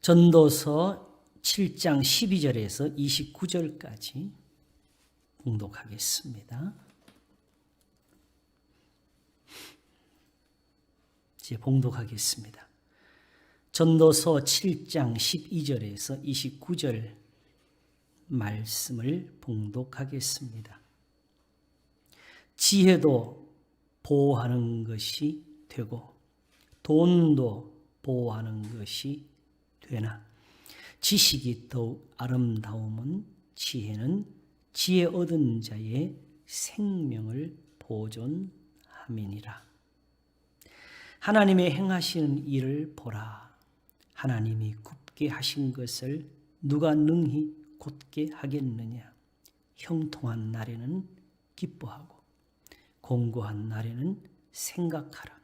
전도서 7장 12절에서 29절까지 봉독하겠습니다. 이제 봉독하겠습니다. 전도서 7장 12절에서 29절 말씀을 봉독하겠습니다. 지혜도 보호하는 것이 되고 돈도 보호하는 것이 되나 지식이 더욱 아름다움은 지혜는 지혜 얻은 자의 생명을 보존함이니라. 하나님의 행하시는 일을 보라. 하나님이 굽게 하신 것을 누가 능히 곧게 하겠느냐. 형통한 날에는 기뻐하고 공고한 날에는 생각하라.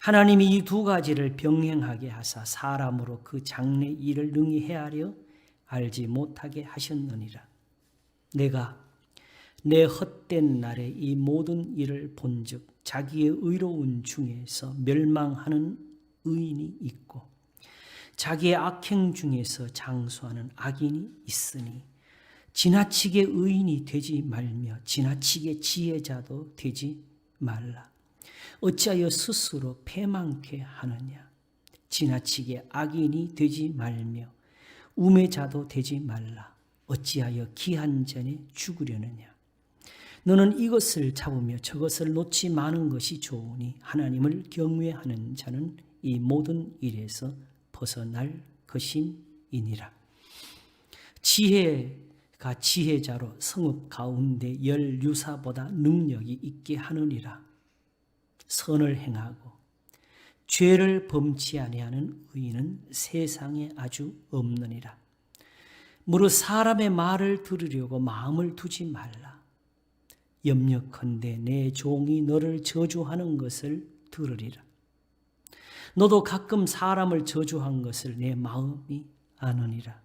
하나님이 이 두 가지를 병행하게 하사 사람으로 그 장래 일을 능히 헤아려 알지 못하게 하셨느니라. 내가 내 헛된 날에 이 모든 일을 본즉 자기의 의로운 중에서 멸망하는 의인이 있고 자기의 악행 중에서 장수하는 악인이 있으니 지나치게 의인이 되지 말며 지나치게 지혜자도 되지 말라. 어찌하여 스스로 패망케 하느냐. 지나치게 악인이 되지 말며 우매자도 되지 말라. 어찌하여 기한 전에 죽으려느냐. 너는 이것을 잡으며 저것을 놓지 마는 것이 좋으니 하나님을 경외하는 자는 이 모든 일에서 벗어날 것임이니라. 지혜가 지혜자로 성읍 가운데 열 유사보다 능력이 있게 하느니라. 선을 행하고 죄를 범치 아니하는 의인은 세상에 아주 없느니라. 무릇 사람의 말을 들으려고 마음을 두지 말라. 염려컨대 내 종이 너를 저주하는 것을 들으리라. 너도 가끔 사람을 저주한 것을 내 마음이 아느니라.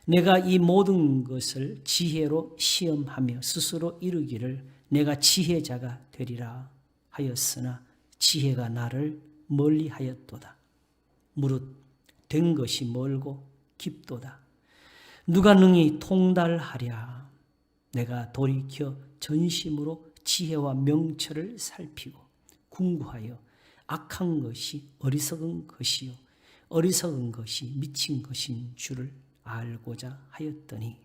내가 이 모든 것을 지혜로 시험하며 스스로 이르기를 내가 지혜자가 되리라 하였으나 지혜가 나를 멀리하였도다. 무릇 된 것이 멀고 깊도다. 누가 능히 통달하랴. 내가 돌이켜 전심으로 지혜와 명철을 살피고 궁구하여 악한 것이 어리석은 것이요 어리석은 것이 미친 것인 줄을 알고자 하였더니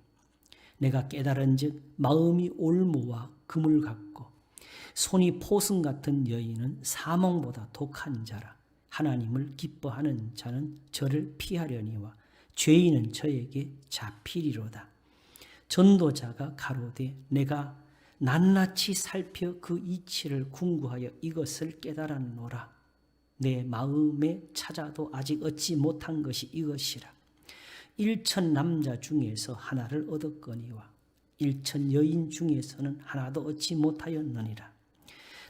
내가 깨달은즉 마음이 올무와 금을 같고 손이 포승 같은 여인은 사몽보다 독한 자라. 하나님을 기뻐하는 자는 저를 피하려니와 죄인은 저에게 잡히리로다. 전도자가 가로되 내가 낱낱이 살펴 그 이치를 궁구하여 이것을 깨달았노라. 내 마음에 찾아도 아직 얻지 못한 것이 이것이라. 1천 남자 중에서 하나를 얻었거니와 1천 여인 중에서는 하나도 얻지 못하였느니라.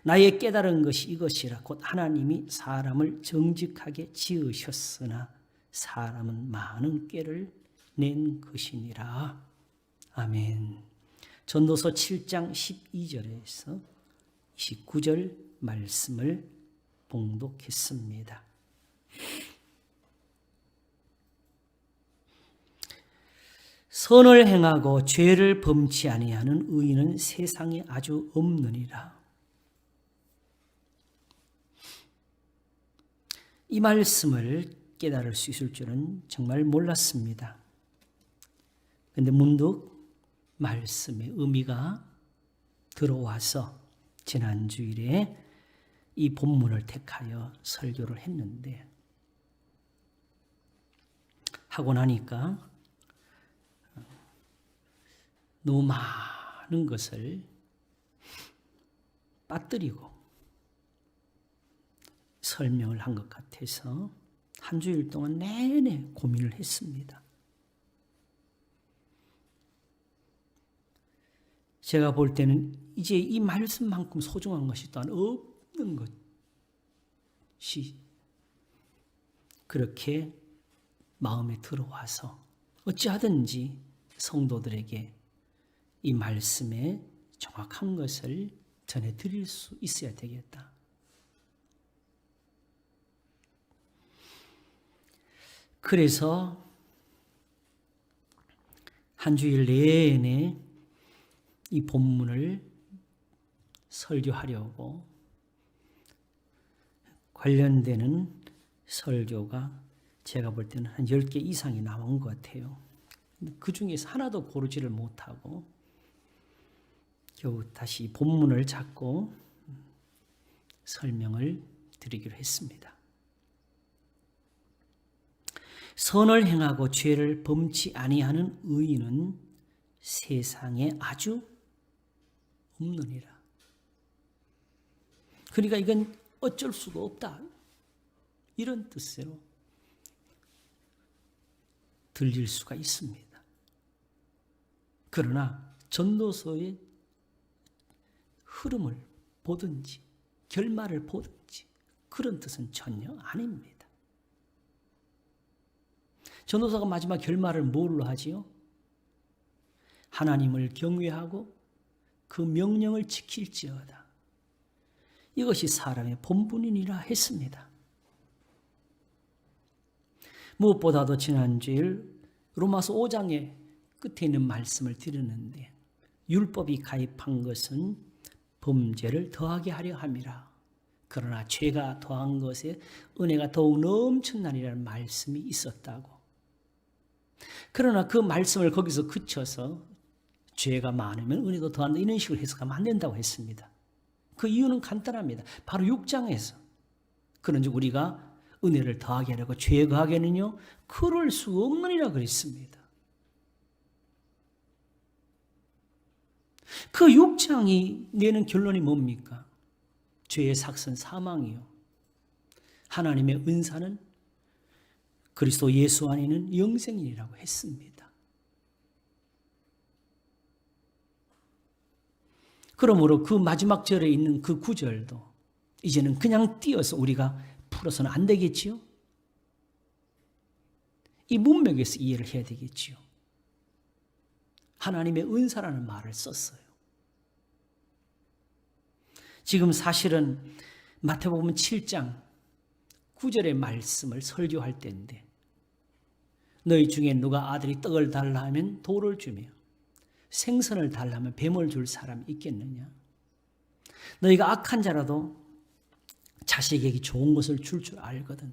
나의 깨달은 것이 이것이라. 곧 하나님이 사람을 정직하게 지으셨으나 사람은 많은 꾀를 낸 것이니라. 아멘. 전도서 7장 12절에서 29절 말씀을 봉독했습니다. 선을 행하고 죄를 범치 아니하는 의인은 세상에 아주 없느니라. 이 말씀을 깨달을 수 있을 줄은 정말 몰랐습니다. 그런데 문득 말씀의 의미가 들어와서 지난주일에 이 본문을 택하여 설교를 했는데 하고 나니까 너무 많은 것을 빠뜨리고 설명을 한 것 같아서 한 주일 동안 내내 고민을 했습니다. 제가 볼 때는 이제 이 말씀만큼 소중한 것이 또한 없는 것이 그렇게 마음에 들어와서 어찌하든지 성도들에게 이 말씀의 정확한 것을 전해드릴 수 있어야 되겠다. 그래서 한 주일 내내 이 본문을 설교하려고 관련되는 설교가 제가 볼 때는 한 10개 이상이 나온 것 같아요. 그 중에서 하나도 고르지를 못하고 겨우 다시 본문을 잡고 설명을 드리기로 했습니다. 선을 행하고 죄를 범치 아니하는 의인은 세상에 아주 없느니라. 그러니까 이건 어쩔 수가 없다. 이런 뜻으로 들릴 수가 있습니다. 그러나 전도서의 흐름을 보든지 결말을 보든지 그런 뜻은 전혀 아닙니다. 전도서가 마지막 결말을 뭘로 하지요? 하나님을 경외하고 그 명령을 지킬지어다. 이것이 사람의 본분이니라 했습니다. 무엇보다도 지난주일 로마서 5장의 끝에 있는 말씀을 드렸는데 율법이 가입한 것은 범죄를 더하게 하려 함이라. 그러나 죄가 더한 것에 은혜가 더욱 넘쳐나리라는 말씀이 있었다고. 그러나 그 말씀을 거기서 그쳐서 죄가 많으면 은혜도 더한다 이런 식으로 해석하면 안 된다고 했습니다. 그 이유는 간단합니다. 바로 6장에서 그런즉 우리가 은혜를 더하게 하려고 죄에 거하게는요 그럴 수 없느니라 그랬습니다. 그 6장이 내는 결론이 뭡니까? 죄의 삭은 사망이요 하나님의 은사는 그리스도 예수 안에는 영생이라고 했습니다. 그러므로 그 마지막 절에 있는 그 구절도 이제는 그냥 띄어서 우리가 풀어서는 안 되겠지요? 이 문맥에서 이해를 해야 되겠지요. 하나님의 은사라는 말을 썼어요. 지금 사실은 마태복음 7장 9절의 말씀을 설교할 때인데 너희 중에 누가 아들이 떡을 달라 하면 돌을 주며 생선을 달라 하면 뱀을 줄 사람이 있겠느냐. 너희가 악한 자라도 자식에게 좋은 것을 줄 알거든.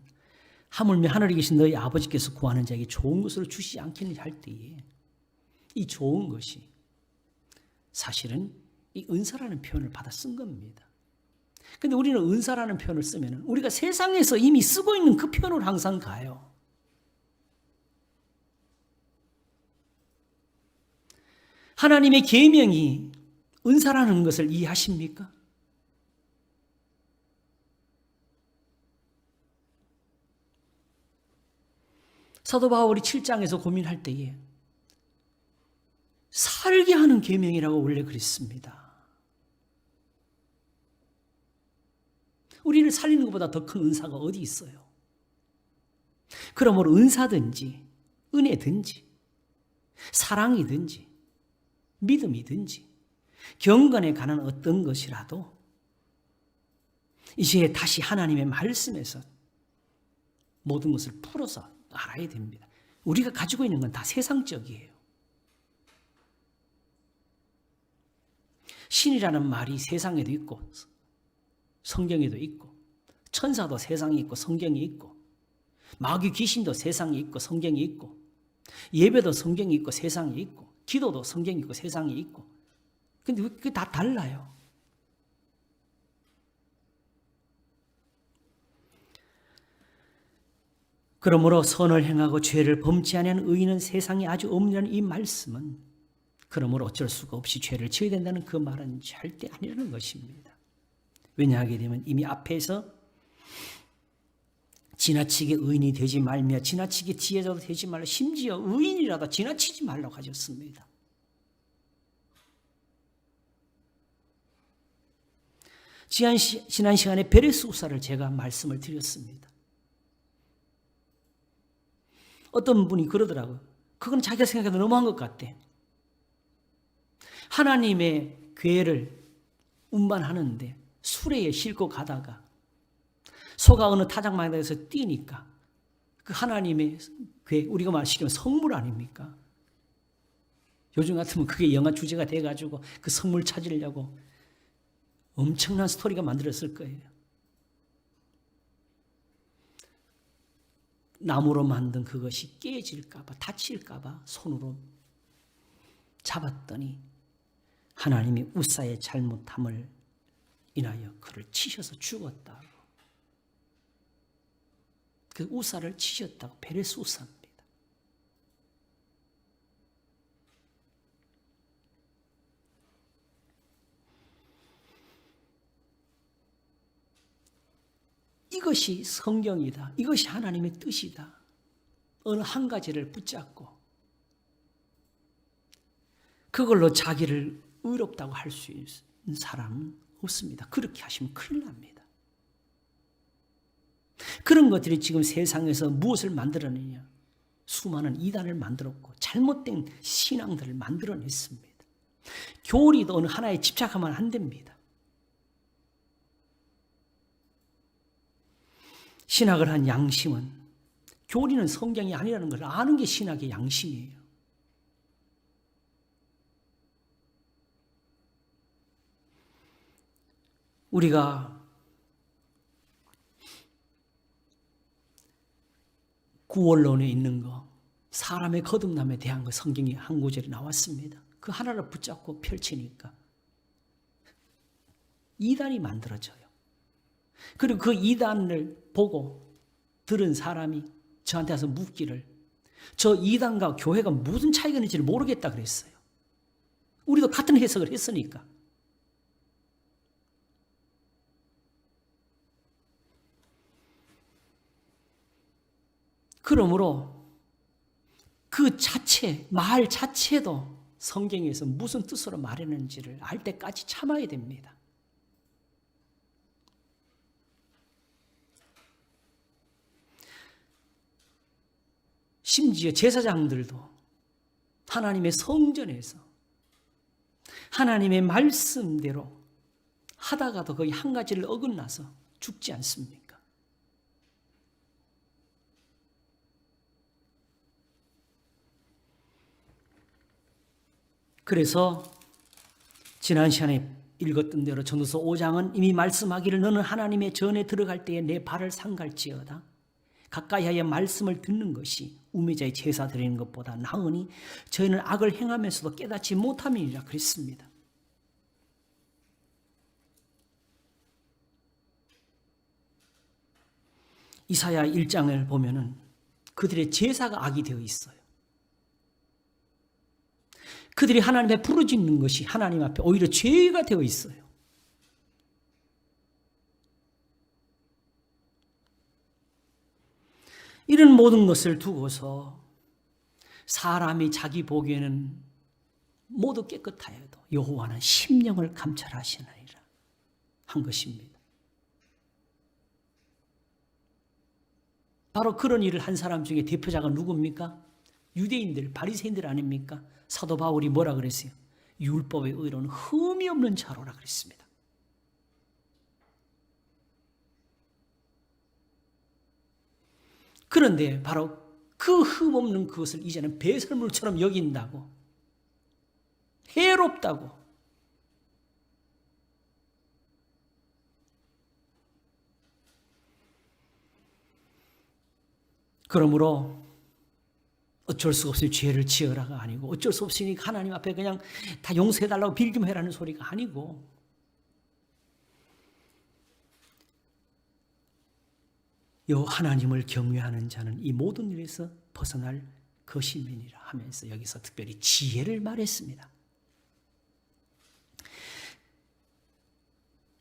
하물며 하늘에 계신 너희 아버지께서 구하는 자에게 좋은 것을 주시지 않겠느냐 할 때에 이 좋은 것이 사실은 이 은사라는 표현을 받아 쓴 겁니다. 근데 우리는 은사라는 표현을 쓰면 우리가 세상에서 이미 쓰고 있는 그 표현으로 항상 가요. 하나님의 계명이 은사라는 것을 이해하십니까? 사도 바울이 7장에서 고민할 때에 살게 하는 계명이라고 원래 그랬습니다. 우리를 살리는 것보다 더 큰 은사가 어디 있어요? 그러므로 은사든지 은혜든지 사랑이든지 믿음이든지 경건에 관한 어떤 것이라도 이제 다시 하나님의 말씀에서 모든 것을 풀어서 알아야 됩니다. 우리가 가지고 있는 건 다 세상적이에요. 신이라는 말이 세상에도 있고 성경에도 있고 천사도 세상에 있고 성경에 있고 마귀 귀신도 세상에 있고 성경에 있고 예배도 성경에 있고 세상에 있고 기도도 성경에 있고 세상에 있고 근데 그게 다 달라요. 그러므로 선을 행하고 죄를 범치 아니하는 의인은 세상에 아주 없느냐는 이 말씀은 그러므로 어쩔 수가 없이 죄를 지어야 된다는 그 말은 절대 아니라는 것입니다. 왜냐하게 되면 이미 앞에서 지나치게 의인이 되지 말며 지나치게 지혜자도 되지 말라 심지어 의인이라도 지나치지 말라고 하셨습니다. 지난 시간에 베레스우사를 제가 말씀을 드렸습니다. 어떤 분이 그러더라고요. 그건 자기가 생각해도 너무한 것 같대. 하나님의 궤를 운반하는데 수레에 싣고 가다가 소가 어느 타작마당에서 뛰니까 그 하나님의 궤, 우리가 말시기로 성물 아닙니까? 요즘 같으면 그게 영화 주제가 돼가지고 그 성물 찾으려고 엄청난 스토리가 만들었을 거예요. 나무로 만든 그것이 깨질까봐, 다칠까봐 손으로 잡았더니 하나님이 우사의 잘못함을 인하여 그를 치셔서 죽었다고. 그 우사를 치셨다고. 베레스 우사입니다. 이것이 성경이다. 이것이 하나님의 뜻이다. 어느 한 가지를 붙잡고 그걸로 자기를 의롭다고 할 수 있는 사람은 없습니다. 그렇게 하시면 큰일 납니다. 그런 것들이 지금 세상에서 무엇을 만들어내냐? 수많은 이단을 만들었고 잘못된 신앙들을 만들어냈습니다. 교리도 어느 하나에 집착하면 안 됩니다. 신학을 한 양심은 교리는 성경이 아니라는 걸 아는 게 신학의 양심이에요. 우리가 구원론에 있는 거, 사람의 거듭남에 대한 거 성경에 한 구절이 나왔습니다. 그 하나를 붙잡고 펼치니까 이단이 만들어져요. 그리고 그 이단을 보고 들은 사람이 저한테 와서 묻기를 저 이단과 교회가 무슨 차이가 있는지를 모르겠다 그랬어요. 우리도 같은 해석을 했으니까. 그러므로 그 자체, 말 자체도 성경에서 무슨 뜻으로 말했는지를 알 때까지 참아야 됩니다. 심지어 제사장들도 하나님의 성전에서 하나님의 말씀대로 하다가도 거의 한 가지를 어긋나서 죽지 않습니까? 그래서 지난 시간에 읽었던 대로 전도서 5장은 이미 말씀하기를 너는 하나님의 전에 들어갈 때에 내 발을 삼갈지어다. 가까이하여 말씀을 듣는 것이 우매자의 제사 드리는 것보다 나으니 저희는 악을 행하면서도 깨닫지 못함이니라 그랬습니다. 이사야 1장을 보면은 그들의 제사가 악이 되어 있어요. 그들이 하나님 앞에 부르짖는 것이 하나님 앞에 오히려 죄가 되어 있어요. 이런 모든 것을 두고서 사람이 자기 보기에는 모두 깨끗하여도 여호와는 심령을 감찰하시느니라 한 것입니다. 바로 그런 일을 한 사람 중에 대표자가 누굽니까? 유대인들, 바리새인들 아닙니까? 사도 바울이 뭐라 그랬어요? 율법의 의로는 흠이 없는 자로라 그랬습니다. 그런데 바로 그 흠 없는 그것을 이제는 배설물처럼 여긴다고, 해롭다고, 그러므로 어쩔 수 없이 죄를 지으라가 아니고 어쩔 수 없으니까 하나님 앞에 그냥 다 용서해달라고 빌 좀 해라는 소리가 아니고 요 하나님을 경외하는 자는 이 모든 일에서 벗어날 것임이니라 하면서 여기서 특별히 지혜를 말했습니다.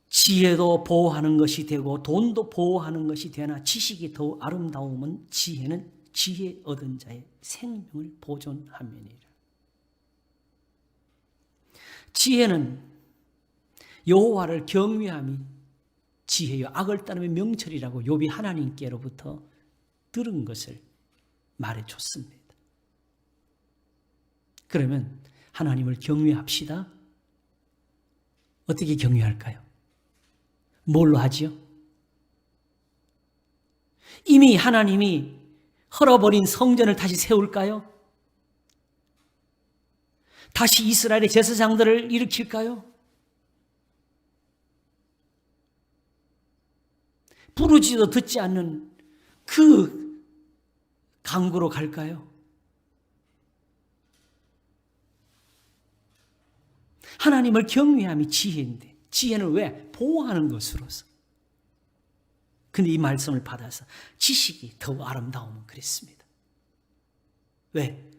지혜도 보호하는 것이 되고 돈도 보호하는 것이 되나 지식이 더 아름다움은 지혜 얻은 자의 생명을 보존함이니라. 지혜는 여호와를 경외함이 지혜요 악을 따르면 명철이라고 욥이 하나님께로부터 들은 것을 말해줬습니다. 그러면 하나님을 경외합시다. 어떻게 경외할까요? 뭘로 하지요? 이미 하나님이 헐어버린 성전을 다시 세울까요? 다시 이스라엘의 제사장들을 일으킬까요? 부르지도 듣지 않는 그 강구로 갈까요? 하나님을 경외함이 지혜인데, 지혜는 왜? 보호하는 것으로서. 근데 이 말씀을 받아서 지식이 더욱 아름다우면 그랬습니다. 왜?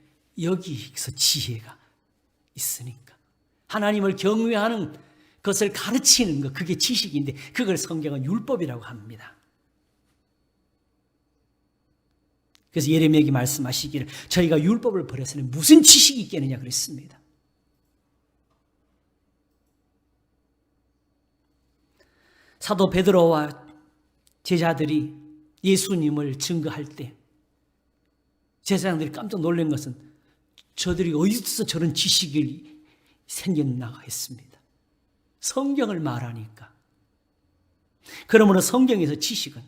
여기서 지혜가 있으니까. 하나님을 경외하는 것을 가르치는 것, 그게 지식인데 그걸 성경은 율법이라고 합니다. 그래서 예레미야에게 말씀하시기를 저희가 율법을 버려서는 무슨 지식이 있겠느냐 그랬습니다. 사도 베드로와 제자들이 예수님을 증거할 때 제사장들이 깜짝 놀란 것은 저들이 어디서 저런 지식이 생겼나 했습니다. 성경을 말하니까. 그러므로 성경에서 지식은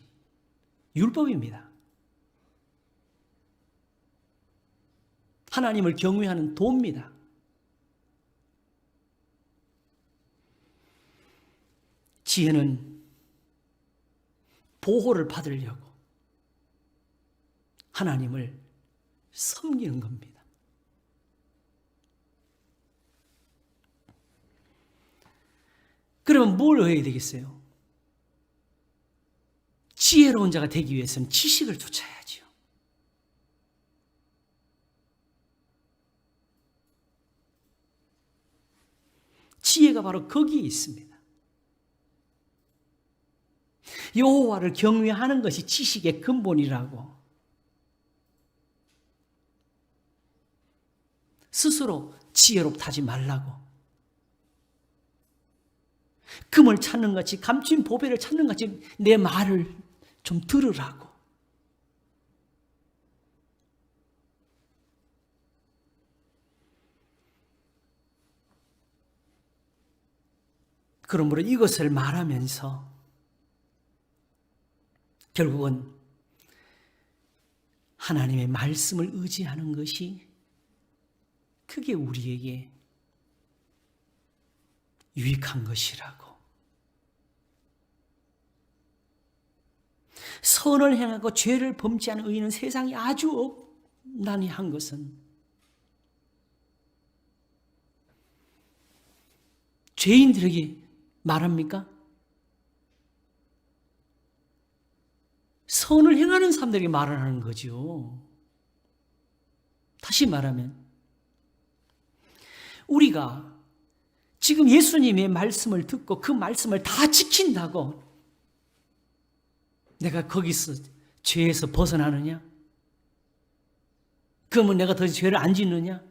율법입니다. 하나님을 경외하는 도입니다. 지혜는 보호를 받으려고 하나님을 섬기는 겁니다. 그러면 뭘 해야 되겠어요? 지혜로운 자가 되기 위해서는 지식을 쫓아야죠. 지혜가 바로 거기에 있습니다. 여호와를 경외하는 것이 지식의 근본이라고 스스로 지혜롭다지 말라고 금을 찾는 같이 감춘 보배를 찾는 같이 내 말을 좀 들으라고. 그러므로 이것을 말하면서 결국은 하나님의 말씀을 의지하는 것이 그게 우리에게 유익한 것이라고. 선을 행하고 죄를 범치하는 의인은 세상이 아주 없나니 한 것은 죄인들에게 말합니까? 선을 행하는 사람들에게 말을 하는 거죠. 다시 말하면 우리가 지금 예수님의 말씀을 듣고 그 말씀을 다 지킨다고 내가 거기서 죄에서 벗어나느냐? 그러면 내가 더 죄를 안 짓느냐?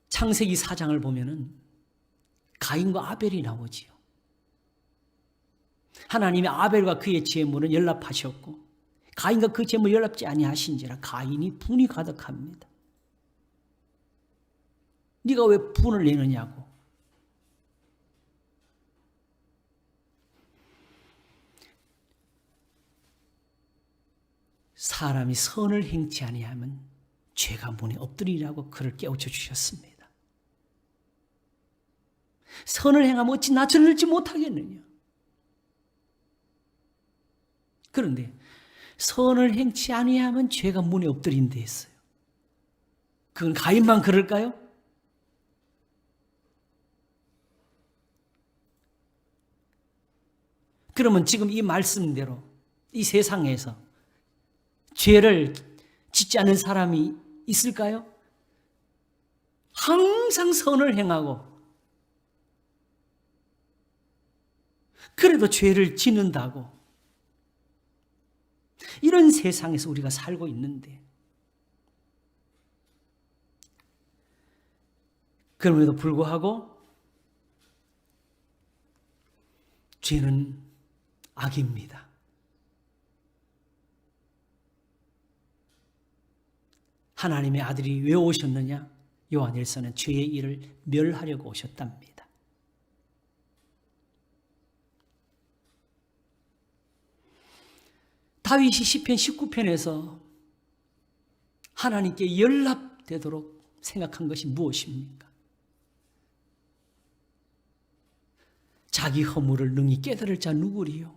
창세기 4장을 보면은 가인과 아벨이 나오지요. 하나님이 아벨과 그의 제물은 연락하셨고 가인과 그 제물 연락지 아니하신지라 가인이 분이 가득합니다. 네가 왜 분을 내느냐고. 사람이 선을 행치 아니하면 죄가 문에 엎드리라고 그를 깨우쳐 주셨습니다. 선을 행하면 어찌 낯을 잃지 못하겠느냐. 그런데 선을 행치 아니하면 죄가 문에 엎드린다 했어요. 그건 가인만 그럴까요? 그러면 지금 이 말씀대로 이 세상에서 죄를 짓지 않는 사람이 있을까요? 항상 선을 행하고 그래도 죄를 짓는다고 이런 세상에서 우리가 살고 있는데 그럼에도 불구하고 죄는 악입니다. 하나님의 아들이 왜 오셨느냐? 요한일서는 죄의 일을 멸하려고 오셨답니다. 다윗이 시편 19편에서 하나님께 연락되도록 생각한 것이 무엇입니까? 자기 허물을 능히 깨달을 자 누구리요?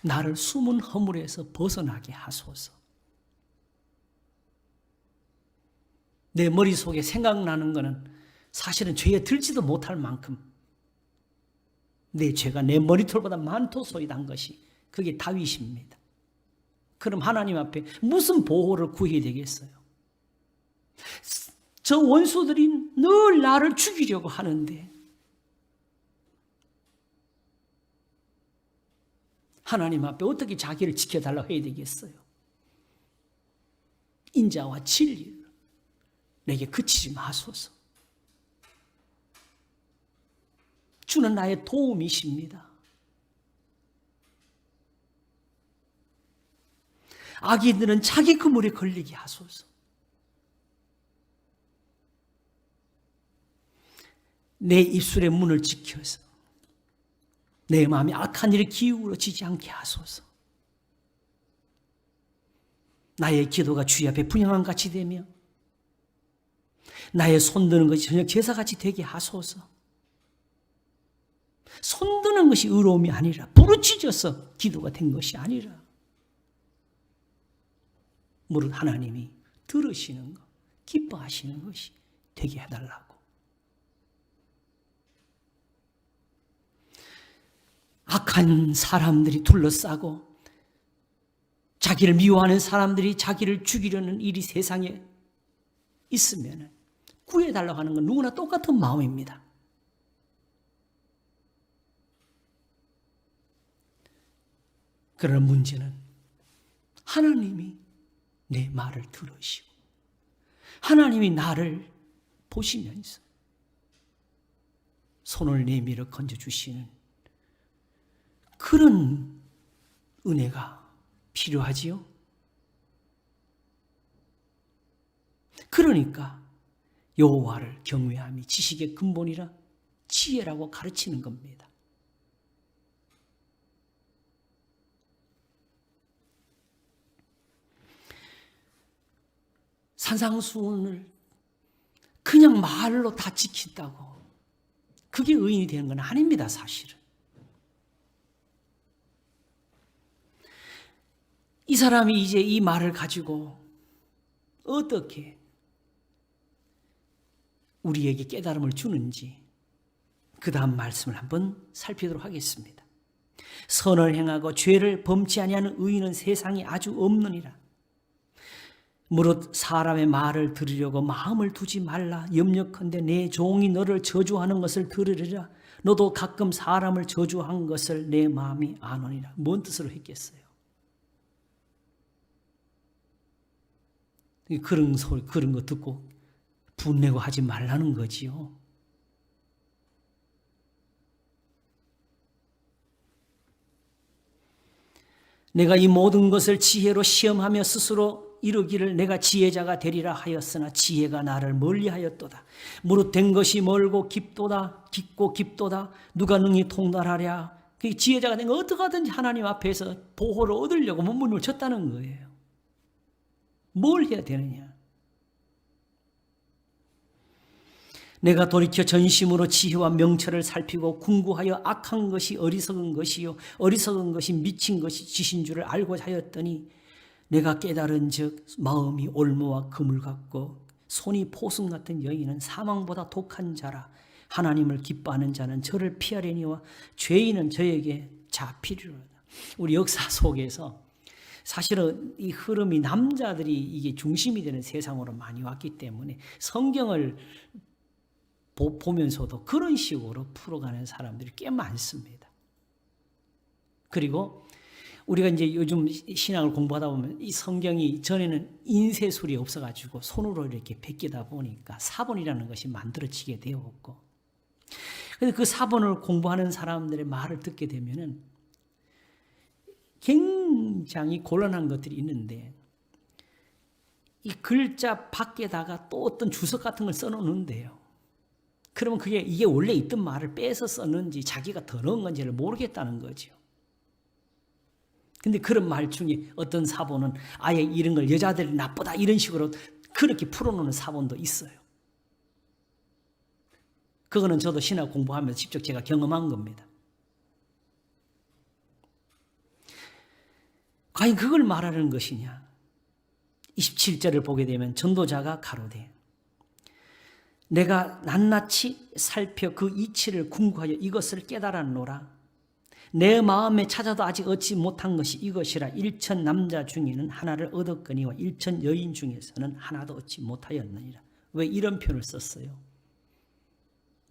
나를 숨은 허물에서 벗어나게 하소서. 내 머릿속에 생각나는 것은 사실은 죄에 들지도 못할 만큼 내 죄가 내 머리털보다 많도소이다 한 것이 그게 다윗입니다. 그럼 하나님 앞에 무슨 보호를 구해야 되겠어요? 저 원수들이 늘 나를 죽이려고 하는데 하나님 앞에 어떻게 자기를 지켜달라고 해야 되겠어요? 인자와 진리를 내게 그치지 마소서. 주는 나의 도움이십니다. 악인들은 자기 그물에 걸리게 하소서. 내 입술의 문을 지켜서 내 마음이 악한 일에 기울어지지 않게 하소서. 나의 기도가 주의 앞에 분향함같이 되며 나의 손드는 것이 저녁 제사같이 되게 하소서. 손드는 것이 의로움이 아니라 부르짖어서 기도가 된 것이 아니라 무릇 하나님이 들으시는 것, 기뻐하시는 것이 되게 해달라고. 악한 사람들이 둘러싸고 자기를 미워하는 사람들이 자기를 죽이려는 일이 세상에 있으면 구해달라고 하는 건 누구나 똑같은 마음입니다. 그러나 문제는 하나님이 내 말을 들으시고 하나님이 나를 보시면서 손을 내밀어 건져주시는 그런 은혜가 필요하지요. 그러니까 여호와를 경외함이 지식의 근본이라 지혜라고 가르치는 겁니다. 산상수훈을 그냥 말로 다 지킨다고 그게 의인이 되는 건 아닙니다, 사실은. 이 사람이 이제 이 말을 가지고 어떻게 우리에게 깨달음을 주는지 그 다음 말씀을 한번 살피도록 하겠습니다. 선을 행하고 죄를 범치 아니하는 의인은 세상에 아주 없느니라. 무릇 사람의 말을 들으려고 마음을 두지 말라. 염려컨대 내 종이 너를 저주하는 것을 들으리라. 너도 가끔 사람을 저주한 것을 내 마음이 아노니라. 뭔 뜻으로 했겠어요? 그런 소리, 그런 거 듣고 분내고 하지 말라는 거지요. 내가 이 모든 것을 지혜로 시험하며 스스로 이르기를 내가 지혜자가 되리라 하였으나 지혜가 나를 멀리하였도다. 무릇 된 것이 멀고 깊도다. 깊고 깊도다. 누가 능히 통달하랴. 그 지혜자가 된 거 어떻게 하든지 하나님 앞에서 보호를 얻으려고 몸부림을 쳤다는 거예요. 뭘 해야 되느냐. 내가 돌이켜 전심으로 지혜와 명철을 살피고 궁구하여 악한 것이 어리석은 것이요 어리석은 것이 미친 것이 지신 줄을 알고 하였더니 내가 깨달은 즉 마음이 올무와 그물 같고 손이 포승 같은 여인은 사망보다 독한 자라. 하나님을 기뻐하는 자는 저를 피하려니와 죄인은 저에게 잡히리로다. 우리 역사 속에서 사실은 이 흐름이 남자들이 이게 중심이 되는 세상으로 많이 왔기 때문에 성경을 보면서도 그런 식으로 풀어가는 사람들이 꽤 많습니다. 그리고 우리가 이제 요즘 신앙을 공부하다 보면 이 성경이 전에는 인쇄술이 없어가지고 손으로 이렇게 베끼다 보니까 사본이라는 것이 만들어지게 되었고, 근데 그 사본을 공부하는 사람들의 말을 듣게 되면은 굉장히 곤란한 것들이 있는데, 이 글자 밖에다가 또 어떤 주석 같은 걸 써놓는데요. 그러면 이게 원래 있던 말을 빼서 썼는지 자기가 더 넣은 건지를 모르겠다는 거죠. 근데 그런 말 중에 어떤 사본은 아예 이런 걸 여자들이 나쁘다 이런 식으로 그렇게 풀어놓는 사본도 있어요. 그거는 저도 신학 공부하면서 직접 제가 경험한 겁니다. 과연 그걸 말하는 것이냐? 27절을 보게 되면 전도자가 가로되 내가 낱낱이 살펴 그 이치를 궁구하여 이것을 깨달았노라. 내 마음에 찾아도 아직 얻지 못한 것이 이것이라. 1천 남자 중에는 하나를 얻었거니와 1천 여인 중에서는 하나도 얻지 못하였느니라. 왜 이런 표현을 썼어요?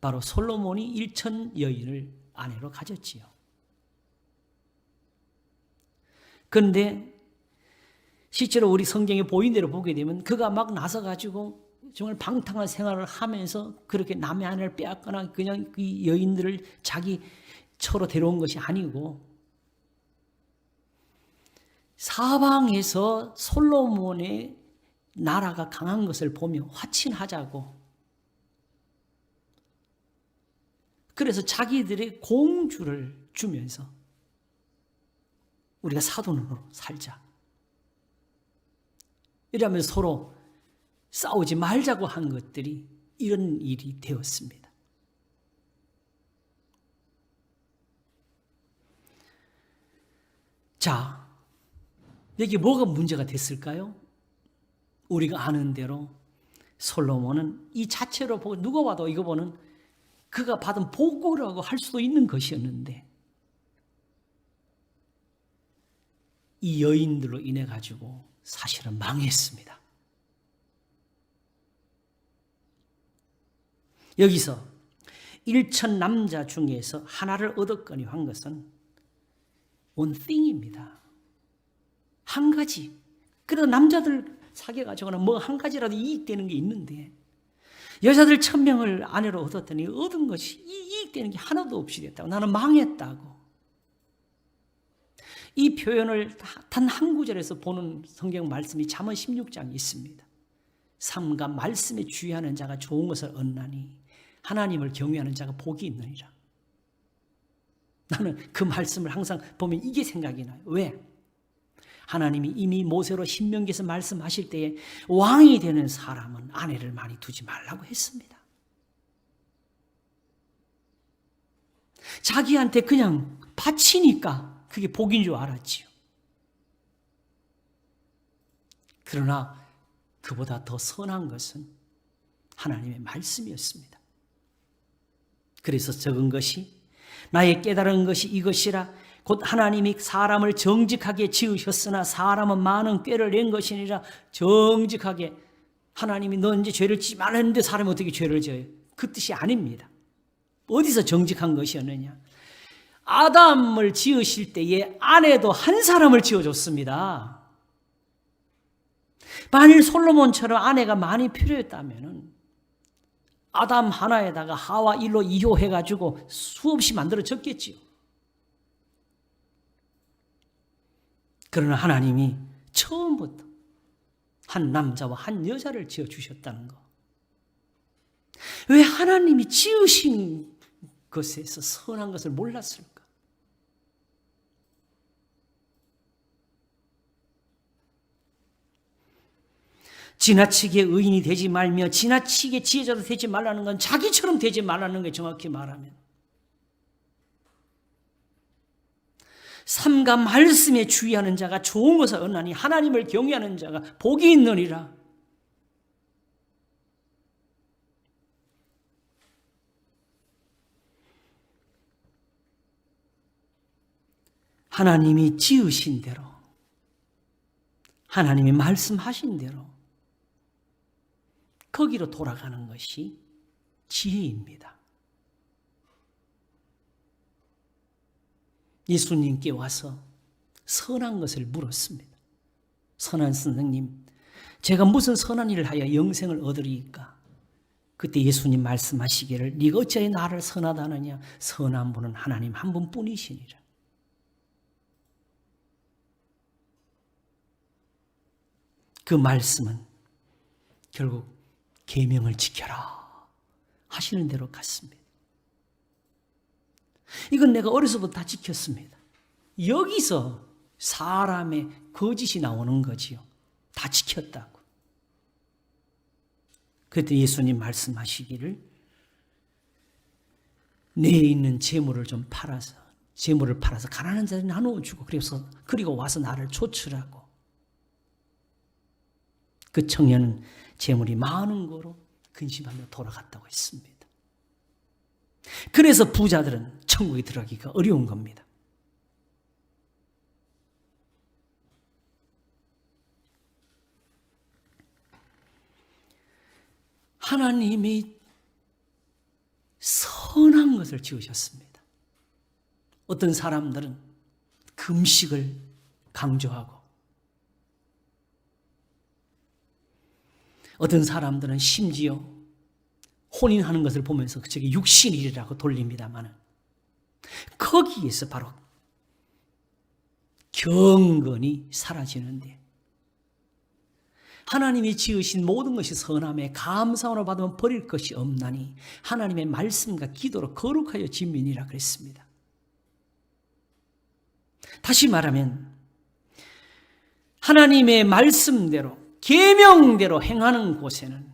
바로 솔로몬이 1천 여인을 아내로 가졌지요. 그런데 실제로 우리 성경에 보인 대로 보게 되면 그가 막 나서가지고 정말 방탕한 생활을 하면서 그렇게 남의 아내를 빼앗거나 그냥 그 여인들을 자기 처로 데려온 것이 아니고 사방에서 솔로몬의 나라가 강한 것을 보며 화친하자고 그래서 자기들의 공주를 주면서 우리가 사돈으로 살자. 이러면서 서로 싸우지 말자고 한 것들이 이런 일이 되었습니다. 자, 여기 뭐가 문제가 됐을까요? 우리가 아는 대로 솔로몬은 이 자체로 보고 누가 봐도 이거 보는 그가 받은 복이라고 할 수도 있는 것이었는데 이 여인들로 인해 가지고 사실은 망했습니다. 여기서 1천 남자 중에서 하나를 얻었거니 한 것은 one thing입니다. 한 가지. 그래도 남자들 사귀어가지고는 뭐 한 가지라도 이익되는 게 있는데 여자들 1000명을 아내로 얻었더니 얻은 것이 이익되는 게 하나도 없이 됐다고. 나는 망했다고. 이 표현을 단 한 구절에서 보는 성경 말씀이 잠언 16장에 있습니다. 삼가 말씀에 주의하는 자가 좋은 것을 얻나니 하나님을 경외하는 자가 복이 있느니라. 나는 그 말씀을 항상 보면 이게 생각이 나요. 왜? 하나님이 이미 모세로 신명기에서 말씀하실 때에 왕이 되는 사람은 아내를 많이 두지 말라고 했습니다. 자기한테 그냥 바치니까 그게 복인 줄 알았지요. 그러나 그보다 더 선한 것은 하나님의 말씀이었습니다. 그래서 적은 것이 나의 깨달은 것이 이것이라. 곧 하나님이 사람을 정직하게 지으셨으나 사람은 많은 꾀를 낸 것이니라. 정직하게 하나님이 너 이제 죄를 짓지 말라 했는데 사람이 어떻게 죄를 져요? 그 뜻이 아닙니다. 어디서 정직한 것이었느냐? 아담을 지으실 때에 아내도 한 사람을 지어줬습니다. 만일 솔로몬처럼 아내가 많이 필요했다면 아담 하나에다가 하와 일로 이효해가지고 수없이 만들어졌겠지요. 그러나 하나님이 처음부터 한 남자와 한 여자를 지어주셨다는 거. 왜 하나님이 지으신 것에서 선한 것을 몰랐을까? 지나치게 의인이 되지 말며 지나치게 지혜자도 되지 말라는 건 자기처럼 되지 말라는 게 정확히 말하면 삼가 말씀에 주의하는 자가 좋은 것을 얻나니 하나님을 경외하는 자가 복이 있느니라. 하나님이 지으신 대로 하나님이 말씀하신 대로 거기로 돌아가는 것이 지혜입니다. 예수님께 와서 선한 것을 물었습니다. 선한 선생님, 제가 무슨 선한 일을 하여 영생을 얻으리이까? 그때 예수님 말씀하시기를 네가 어찌하여 나를 선하다 하느냐? 선한 분은 하나님 한 분뿐이시니라. 그 말씀은 결국 계명을 지켜라 하시는 대로 갔습니다. 이건 내가 어려서부터 다 지켰습니다. 여기서 사람의 거짓이 나오는 거지요. 다 지켰다고. 그때 예수님 말씀하시기를 내에 있는 재물을 좀 팔아서 가난한 자들이 나누어 주고 그리고 와서 나를 좇으라고. 그 청년은 재물이 많은 거로 근심하며 돌아갔다고 했습니다. 그래서 부자들은 천국에 들어가기가 어려운 겁니다. 하나님이 선한 것을 지으셨습니다. 어떤 사람들은 금식을 강조하고 어떤 사람들은 심지어 혼인하는 것을 보면서 저게 육신일이라고 돌립니다만 거기에서 바로 경건이 사라지는데 하나님이 지으신 모든 것이 선함에 감사함으로 받으면 버릴 것이 없나니 하나님의 말씀과 기도로 거룩하여 진민이라 그랬습니다. 다시 말하면 하나님의 말씀대로 계명대로 행하는 곳에는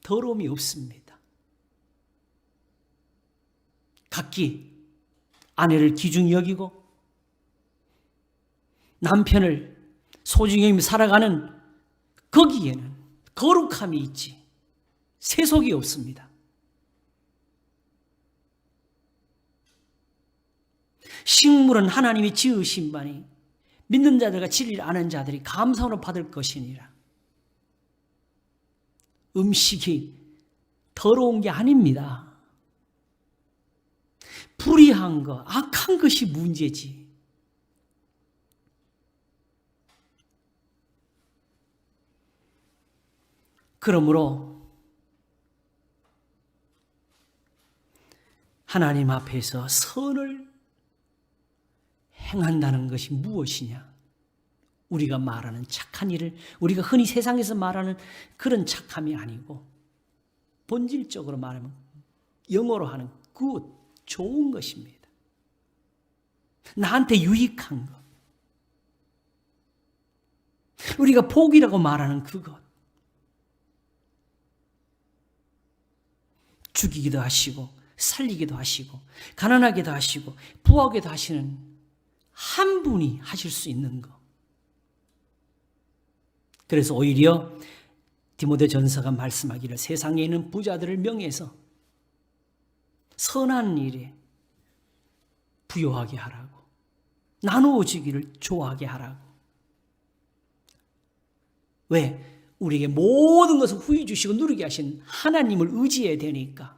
더러움이 없습니다. 각기 아내를 귀중히 여기고 남편을 소중히 여기며 살아가는 거기에는 거룩함이 있지 세속이 없습니다. 식물은 하나님이 지으신 바니 믿는 자들과 진리를 아는 자들이 감사로 받을 것이니라. 음식이 더러운 게 아닙니다. 불의한 것, 악한 것이 문제지. 그러므로 하나님 앞에서 선을 행한다는 것이 무엇이냐? 우리가 말하는 착한 일을 우리가 흔히 세상에서 말하는 그런 착함이 아니고 본질적으로 말하면 영어로 하는 good, 좋은 것입니다. 나한테 유익한 것. 우리가 복이라고 말하는 그것. 죽이기도 하시고 살리기도 하시고 가난하게도 하시고 부하게도 하시는 한 분이 하실 수 있는 것. 그래서 오히려 디모데전서가 말씀하기를 세상에 있는 부자들을 명예해서 선한 일에 부요하게 하라고 나누어 주기를 좋아하게 하라고. 왜? 우리에게 모든 것을 후히 주시고 누리게 하신 하나님을 의지해야 되니까.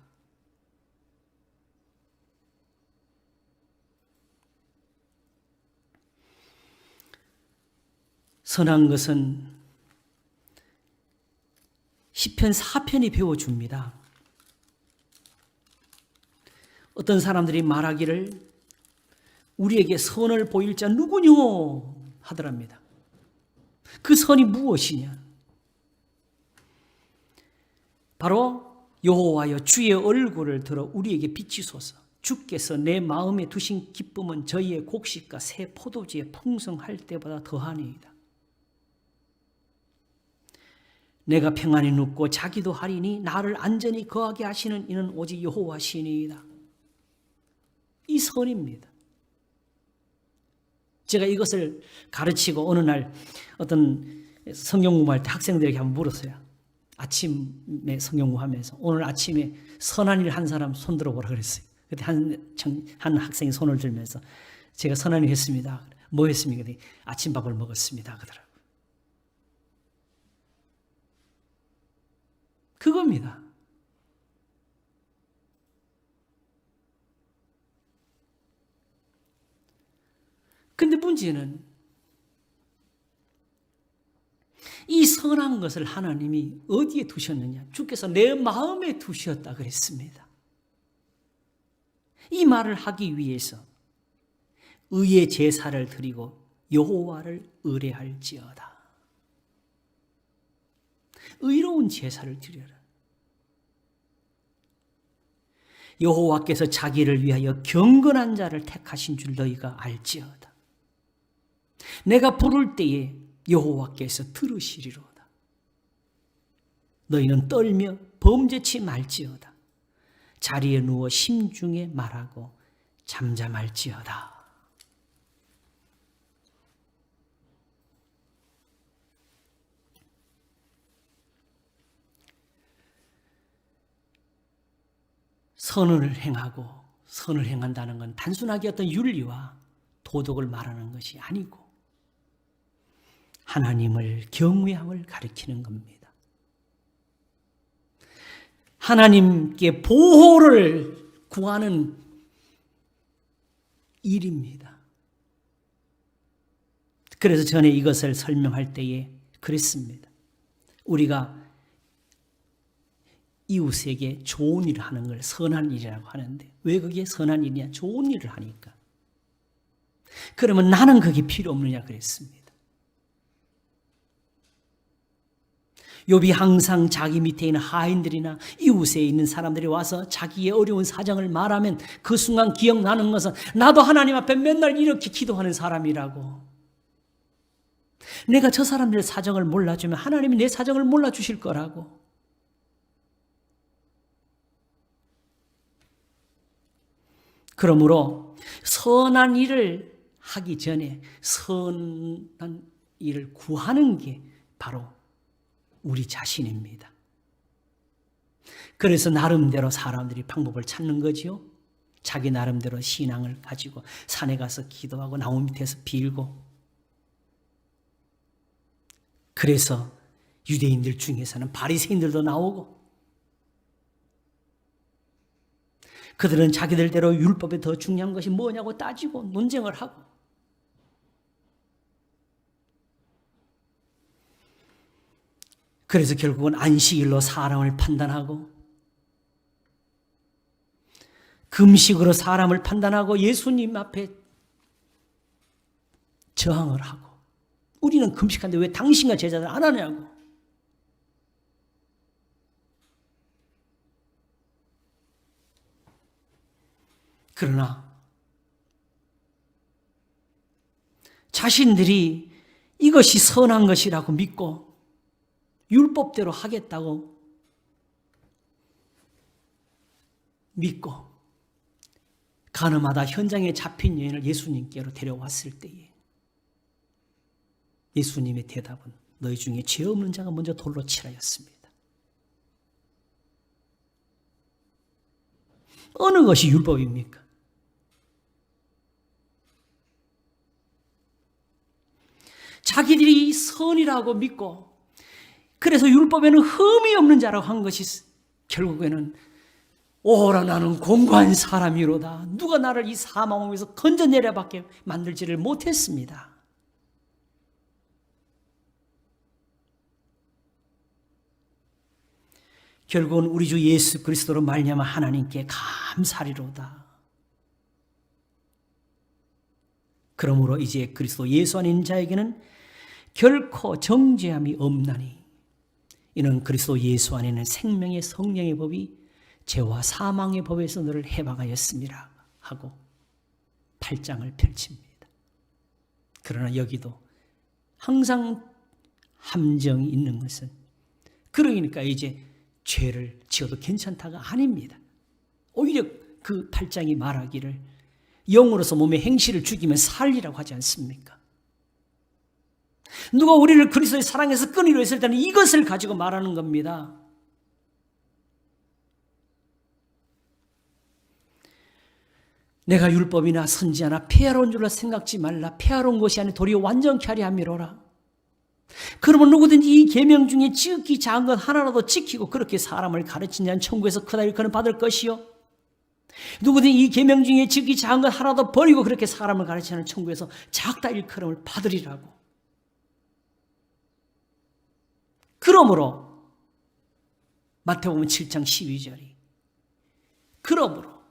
선한 것은 시편 4편이 배워줍니다. 어떤 사람들이 말하기를 우리에게 선을 보일 자 누구뇨 하더랍니다. 그 선이 무엇이냐? 바로 여호와여 주의 얼굴을 들어 우리에게 비치소서. 주께서 내 마음에 두신 기쁨은 저희의 곡식과 새 포도주에 풍성할 때보다 더하니이다. 내가 평안히 눕고 자기도 하리니 나를 안전히 거하게 하시는 이는 오직 여호와시니이다. 이 선입니다. 제가 이것을 가르치고 어느 날 어떤 성경 공부할 때 학생들에게 한번 물었어요. 아침에 성경 공부하면서 오늘 아침에 선한 일 한 사람 손 들어보라 그랬어요. 그때 한 학생이 손을 들면서 제가 선한 일 했습니다. 뭐 했습니까? 아침밥을 먹었습니다. 그러더라고요. 그겁니다. 근데 문제는 이 선한 것을 하나님이 어디에 두셨느냐? 주께서 내 마음에 두셨다 그랬습니다. 이 말을 하기 위해서 의의 제사를 드리고 여호와를 의뢰할지어다. 의로운 제사를 드려라. 여호와께서 자기를 위하여 경건한 자를 택하신 줄 너희가 알지어다. 내가 부를 때에 여호와께서 들으시리로다. 너희는 떨며 범죄치 말지어다. 자리에 누워 심중에 말하고 잠잠할지어다. 선을 행하고 선을 행한다는 건 단순하게 어떤 윤리와 도덕을 말하는 것이 아니고 하나님을 경외함을 가리키는 겁니다. 하나님께 보호를 구하는 일입니다. 그래서 전에 이것을 설명할 때에 그랬습니다. 우리가 이웃에게 좋은 일을 하는 걸 선한 일이라고 하는데 왜 그게 선한 일이냐? 좋은 일을 하니까. 그러면 나는 그게 필요 없느냐 그랬습니다. 욥이 항상 자기 밑에 있는 하인들이나 이웃에 있는 사람들이 와서 자기의 어려운 사정을 말하면 그 순간 기억나는 것은 나도 하나님 앞에 맨날 이렇게 기도하는 사람이라고. 내가 저 사람들의 사정을 몰라주면 하나님이 내 사정을 몰라주실 거라고. 그러므로 선한 일을 하기 전에 선한 일을 구하는 게 바로 우리 자신입니다. 그래서 나름대로 사람들이 방법을 찾는 거지요. 자기 나름대로 신앙을 가지고 산에 가서 기도하고 나무 밑에서 빌고. 그래서 유대인들 중에서는 바리새인들도 나오고 그들은 자기들대로 율법에 더 중요한 것이 뭐냐고 따지고 논쟁을 하고 그래서 결국은 안식일로 사람을 판단하고 금식으로 사람을 판단하고 예수님 앞에 저항을 하고 우리는 금식하는데 왜 당신과 제자들 안 하냐고. 그러나 자신들이 이것이 선한 것이라고 믿고 율법대로 하겠다고 믿고 가늠하다 현장에 잡힌 여인을 예수님께로 데려왔을 때에 예수님의 대답은 너희 중에 죄 없는 자가 먼저 돌로 치라였습니다. 어느 것이 율법입니까? 자기들이 선이라고 믿고 그래서 율법에는 흠이 없는 자라고 한 것이 결국에는 오라 나는 공고한 사람이로다. 누가 나를 이 사망에서 건져내려밖에 만들지를 못했습니다. 결국은 우리 주 예수 그리스도로 말미암아 하나님께 감사리로다. 그러므로 이제 그리스도 예수 안에 있는 자에게는 결코 정죄함이 없나니 이는 그리스도 예수 안에는 생명의 성령의 법이 죄와 사망의 법에서 너를 해방하였습니다 하고 8장을 펼칩니다. 그러나 여기도 항상 함정이 있는 것은 그러니까 이제 죄를 지어도 괜찮다가 아닙니다. 오히려 그 8장이 말하기를 영으로서 몸의 행실을 죽이면 살리라고 하지 않습니까? 누가 우리를 그리스도의 사랑에서 끊으려 했을 때는 이것을 가지고 말하는 겁니다. 내가 율법이나 선지자나 폐하로운 줄로 생각지 말라. 폐하로운 것이 아니 도리어 완전케 하려 함이로라. 그러면 누구든지 이 계명 중에 지극히 작은 것 하나라도 지키고 그렇게 사람을 가르친 자는 천국에서 크다 일컬음 받을 것이요 누구든지 이 계명 중에 지극히 작은 것 하나도 버리고 그렇게 사람을 가르치는 천국에서 작다 일컬음을 받으리라고. 그러므로 마태복음 7장 12절이 그러므로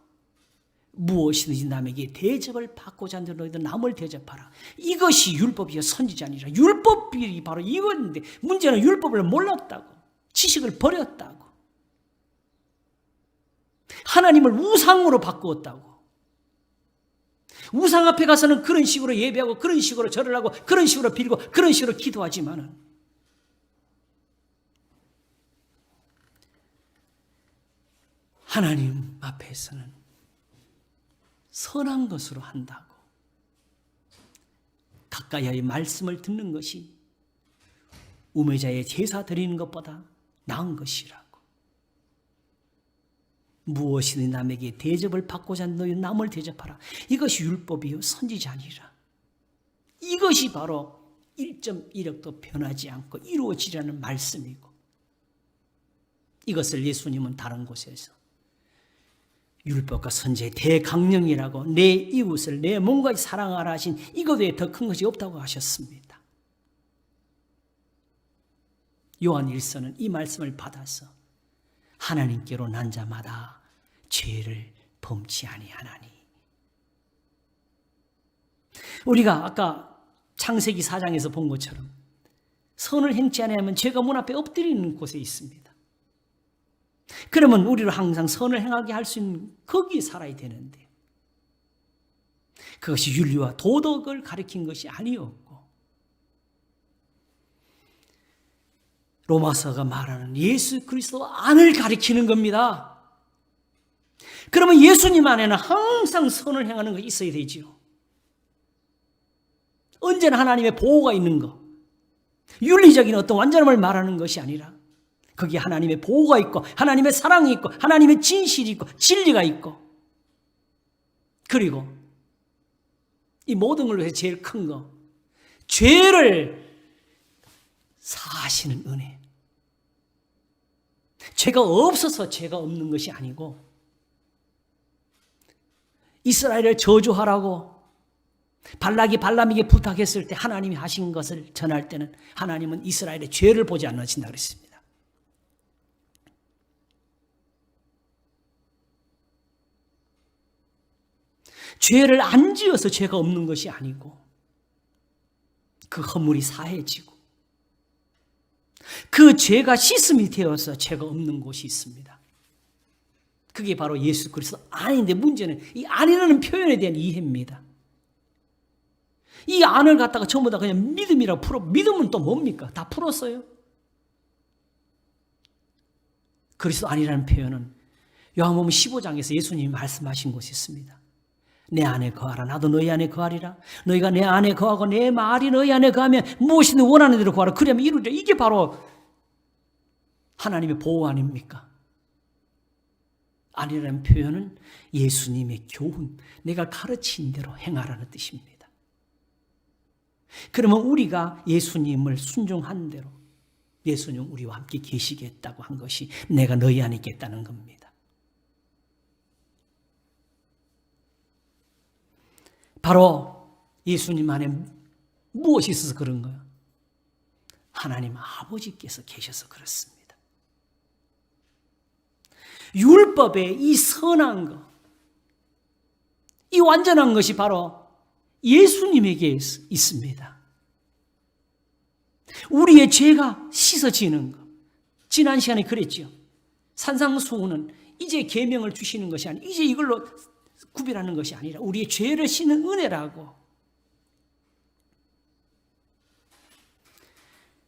무엇이든지 남에게 대접을 받고자 하는 너희들 남을 대접하라. 이것이 율법이요 선지자니라. 율법이 바로 이건데 문제는 율법을 몰랐다고. 지식을 버렸다고. 하나님을 우상으로 바꾸었다고. 우상 앞에 가서는 그런 식으로 예배하고 그런 식으로 절을 하고 그런 식으로 빌고 그런 식으로 기도하지만은 하나님 앞에서는 선한 것으로 한다고. 가까이의 말씀을 듣는 것이 우매자의 제사 드리는 것보다 나은 것이라고. 무엇이든 남에게 대접을 받고자 하는 너희 남을 대접하라. 이것이 율법이요 선지자니라. 이것이 바로 1.1억도 변하지 않고 이루어지라는 말씀이고, 이것을 예수님은 다른 곳에서 율법과 선지의 대강령이라고, 내 이웃을 내 몸과 사랑하라 하신 이것 외에 더 큰 것이 없다고 하셨습니다. 요한 1서는 이 말씀을 받아서 하나님께로 난 자마다 죄를 범치 아니하나니. 우리가 아까 창세기 4장에서 본 것처럼 선을 행치 아니하면 죄가 문 앞에 엎드리는 곳에 있습니다. 그러면 우리를 항상 선을 행하게 할 수 있는 거기에 살아야 되는데, 그것이 윤리와 도덕을 가리킨 것이 아니었고, 로마서가 말하는 예수 그리스도 안을 가리키는 겁니다. 그러면 예수님 안에는 항상 선을 행하는 것이 있어야 되지요. 언제나 하나님의 보호가 있는 것, 윤리적인 어떤 완전함을 말하는 것이 아니라 거기에 하나님의 보호가 있고 하나님의 사랑이 있고 하나님의 진실이 있고 진리가 있고, 그리고 이 모든 걸 위해서 제일 큰 거, 죄를 사하시는 은혜. 죄가 없어서 죄가 없는 것이 아니고, 이스라엘을 저주하라고 발락이 발람에게 부탁했을 때 하나님이 하신 것을 전할 때는 하나님은 이스라엘의 죄를 보지 않으신다 그랬습니다. 죄를 안 지어서 죄가 없는 것이 아니고, 그 허물이 사해지고 그 죄가 씻음이 되어서 죄가 없는 곳이 있습니다. 그게 바로 예수 그리스도 안인데, 문제는 이 안이라는 표현에 대한 이해입니다. 이 안을 갖다가 전부 다 그냥 믿음이라고 풀어. 믿음은 또 뭡니까? 다 풀었어요. 그리스도 안이라는 표현은 요한복음 15장에서 예수님이 말씀하신 곳이 있습니다. 내 안에 거하라. 나도 너희 안에 거하리라. 너희가 내 안에 거하고 내 말이 너희 안에 거하면 무엇이든 원하는 대로 구하라. 그러면 이루리라. 이게 바로 하나님의 보호 아닙니까? 아니라는 표현은 예수님의 교훈, 내가 가르친 대로 행하라는 뜻입니다. 그러면 우리가 예수님을 순종한 대로 예수님 우리와 함께 계시겠다고 한 것이 내가 너희 안에 있겠다는 겁니다. 바로 예수님 안에 무엇이 있어서 그런 거예요? 하나님 아버지께서 계셔서 그렇습니다. 율법의 이 선한 것, 이 완전한 것이 바로 예수님에게 있습니다. 우리의 죄가 씻어지는 것. 지난 시간에 그랬죠. 산상수훈은 이제 계명을 주시는 것이 아니라 이제 이걸로 구별하는 것이 아니라 우리의 죄를 씻는 은혜라고.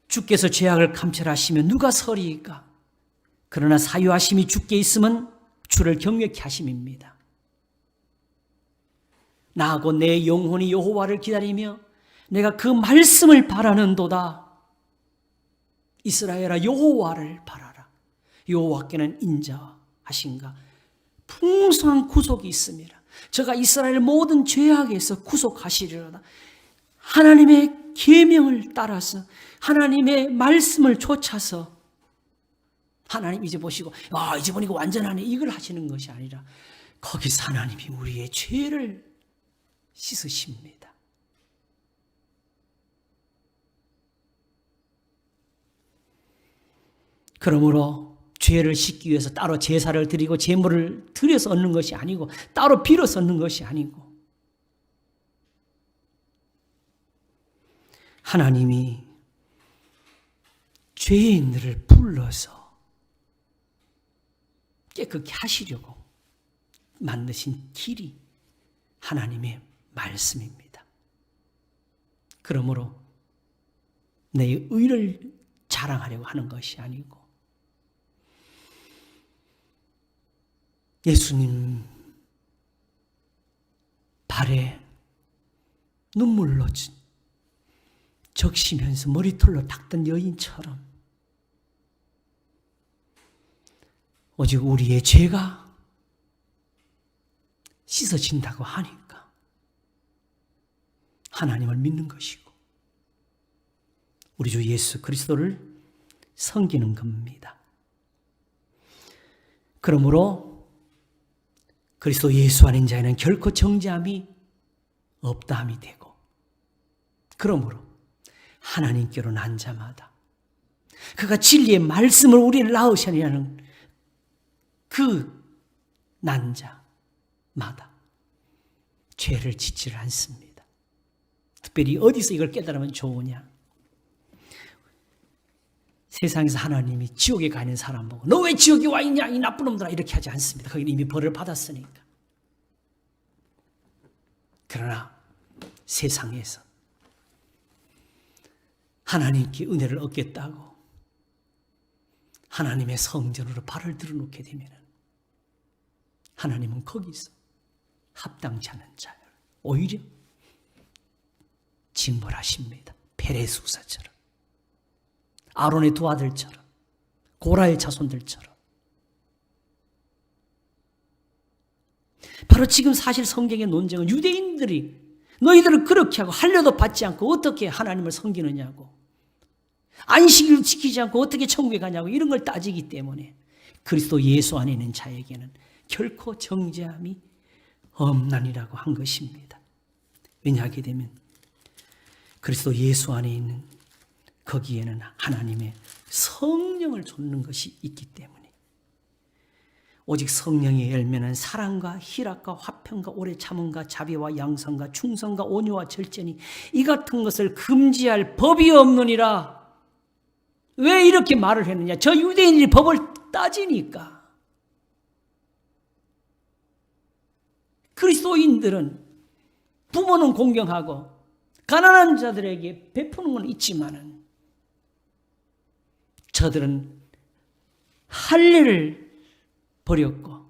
주께서 죄악을 감찰하시면 누가 서리이까? 그러나 사유하심이 주께 있으면 주를 경외케 하심입니다. 나하고 내 영혼이 여호와를 기다리며 내가 그 말씀을 바라는도다. 이스라엘아, 여호와를 바라라. 여호와께는 인자하신가 풍성한 구속이 있습니다. 저가 이스라엘 모든 죄악에서 구속하시리로다. 하나님의 계명을 따라서 하나님의 말씀을 쫓아서 하나님 이제 보시고 이제 보니까 완전하네 이걸 하시는 것이 아니라 거기서 하나님이 우리의 죄를 씻으십니다. 그러므로 죄를 씻기 위해서 따로 제사를 드리고 제물을 드려서 얻는 것이 아니고 따로 빌어서 얻는 것이 아니고 하나님이 죄인들을 불러서 깨끗게 하시려고 만드신 길이 하나님의 말씀입니다. 그러므로 내 의를 자랑하려고 하는 것이 아니고 예수님 발에 눈물로 적시면서 머리털로 닦던 여인처럼 오직 우리의 죄가 씻어진다고 하니까 하나님을 믿는 것이고 우리 주 예수 그리스도를 섬기는 겁니다. 그러므로 그리스도 예수 안인 자에는 결코 정죄함이 없다함이 되고 그러므로 하나님께로 난 자마다 그가 진리의 말씀을 우리를 낳으시려는 그 난 자마다 죄를 짓지를 않습니다. 특별히 어디서 이걸 깨달으면 좋으냐? 세상에서 하나님이 지옥에 가 있는 사람 보고 너 왜 지옥에 와 있냐 이 나쁜 놈들아 이렇게 하지 않습니다. 거기는 이미 벌을 받았으니까. 그러나 세상에서 하나님께 은혜를 얻겠다고 하나님의 성전으로 발을 들어놓게 되면 하나님은 거기서 합당치 않은 자를 오히려 징벌하십니다. 페레수사처럼 아론의 두 아들처럼 고라의 자손들처럼 바로 지금 사실 성경의 논쟁은 유대인들이 너희들을 그렇게 하고 할례도 받지 않고 어떻게 하나님을 섬기느냐고 안식일을 지키지 않고 어떻게 천국에 가냐고 이런 걸 따지기 때문에 그리스도 예수 안에 있는 자에게는 결코 정죄함이 없나니라고 한 것입니다. 왜냐하게 되면 그리스도 예수 안에 있는 거기에는 하나님의 성령을 좇는 것이 있기 때문에 오직 성령의 열매는 사랑과 희락과 화평과 오래 참음과 자비와 양선과 충성과 온유와 절제니 이 같은 것을 금지할 법이 없느니라. 왜 이렇게 말을 했느냐? 저 유대인들이 법을 따지니까. 그리스도인들은 부모는 공경하고 가난한 자들에게 베푸는 건 있지만은 저들은 할례를 버렸고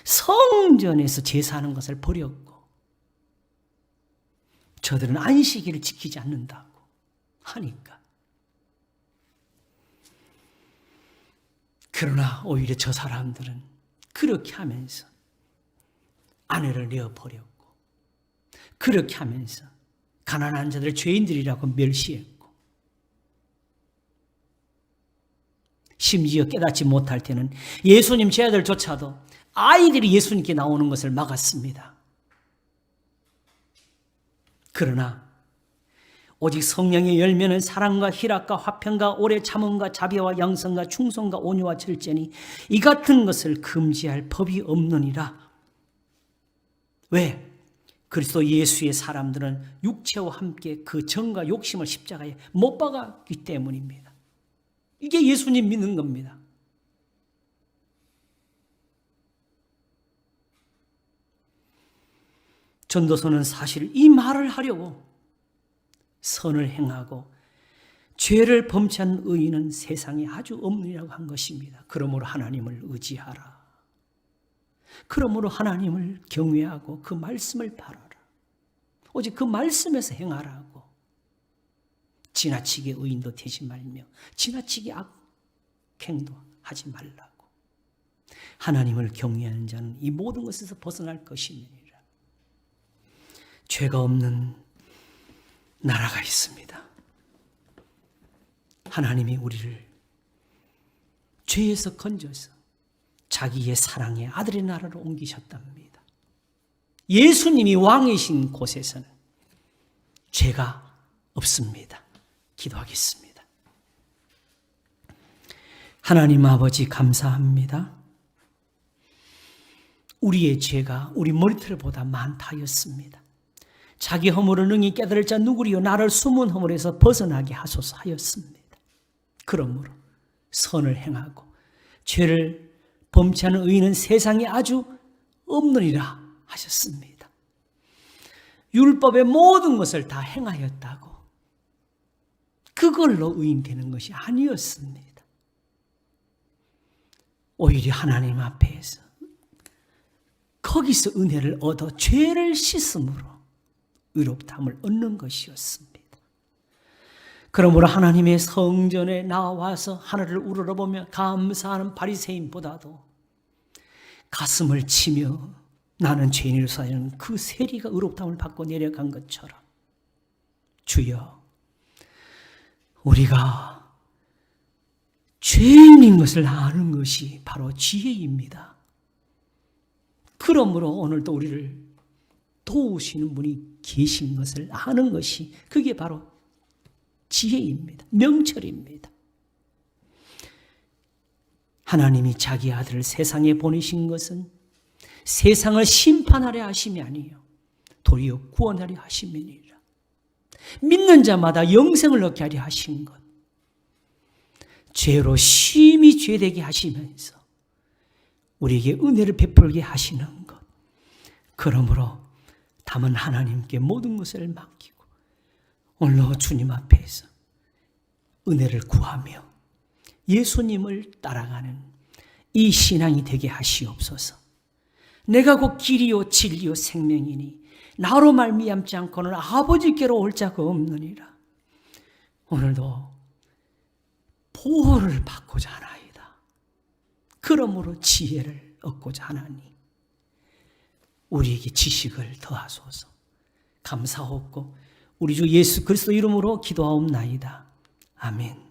성전에서 제사하는 것을 버렸고 저들은 안식일을 지키지 않는다고 하니까 그러나 오히려 저 사람들은 그렇게 하면서 아내를 내어버렸고 그렇게 하면서 가난한 자들을 죄인들이라고 멸시했고 심지어 깨닫지 못할 때는 예수님 제자들조차도 아이들이 예수님께 나오는 것을 막았습니다. 그러나 오직 성령의 열매는 사랑과 희락과 화평과 오래 참음과 자비와 양선과 충성과 온유와 절제니 이 같은 것을 금지할 법이 없느니라. 왜? 그리스도 예수의 사람들은 육체와 함께 그 정과 욕심을 십자가에 못 박았기 때문입니다. 이게 예수님 믿는 겁니다. 전도서는 사실 이 말을 하려고 선을 행하고 죄를 범치한 의인은 세상에 아주 없느니라고 한 것입니다. 그러므로 하나님을 의지하라. 그러므로 하나님을 경외하고 그 말씀을 바라라. 오직 그 말씀에서 행하라고. 지나치게 의인도 되지 말며 지나치게 악행도 하지 말라고. 하나님을 경외하는 자는 이 모든 것에서 벗어날 것이니라. 죄가 없는 나라가 있습니다. 하나님이 우리를 죄에서 건져서 자기의 사랑의 아들의 나라로 옮기셨답니다. 예수님이 왕이신 곳에서는 죄가 없습니다. 기도하겠습니다. 하나님 아버지 감사합니다. 우리의 죄가 우리 머리털보다 많다였습니다. 자기 허물을 능히 깨달을 자 누구리요 나를 숨은 허물에서 벗어나게 하소서 하였습니다. 그러므로 선을 행하고 죄를 범치하는 의인은 세상에 아주 없느니라 하셨습니다. 율법의 모든 것을 다 행하였다고 그걸로 의인되는 것이 아니었습니다. 오히려 하나님 앞에서 거기서 은혜를 얻어 죄를 씻음으로 의롭다함을 얻는 것이었습니다. 그러므로 하나님의 성전에 나와서 하늘을 우러러보며 감사하는 바리새인보다도 가슴을 치며 나는 죄인으로서 하는 그 세리가 의롭다함을 받고 내려간 것처럼 주여, 우리가 죄인인 것을 아는 것이 바로 지혜입니다. 그러므로 오늘도 우리를 도우시는 분이 계신 것을 아는 것이 그게 바로 지혜입니다. 명철입니다. 하나님이 자기 아들을 세상에 보내신 것은 세상을 심판하려 하심이 아니요 도리어 구원하려 하심이니라. 믿는 자마다 영생을 얻게 하려 하신 것, 죄로 심히 죄되게 하시면서 우리에게 은혜를 베풀게 하시는 것, 그러므로 담은 하나님께 모든 것을 맡기고 오늘도 주님 앞에서 은혜를 구하며 예수님을 따라가는 이 신앙이 되게 하시옵소서. 내가 곧 길이요 진리요 생명이니 나로 말미암지 않고는 아버지께로 올 자가 없느니라. 오늘도 보호를 받고자 하나이다. 그러므로 지혜를 얻고자 하나니 우리에게 지식을 더하소서. 감사하옵고 우리 주 예수 그리스도 이름으로 기도하옵나이다. 아멘.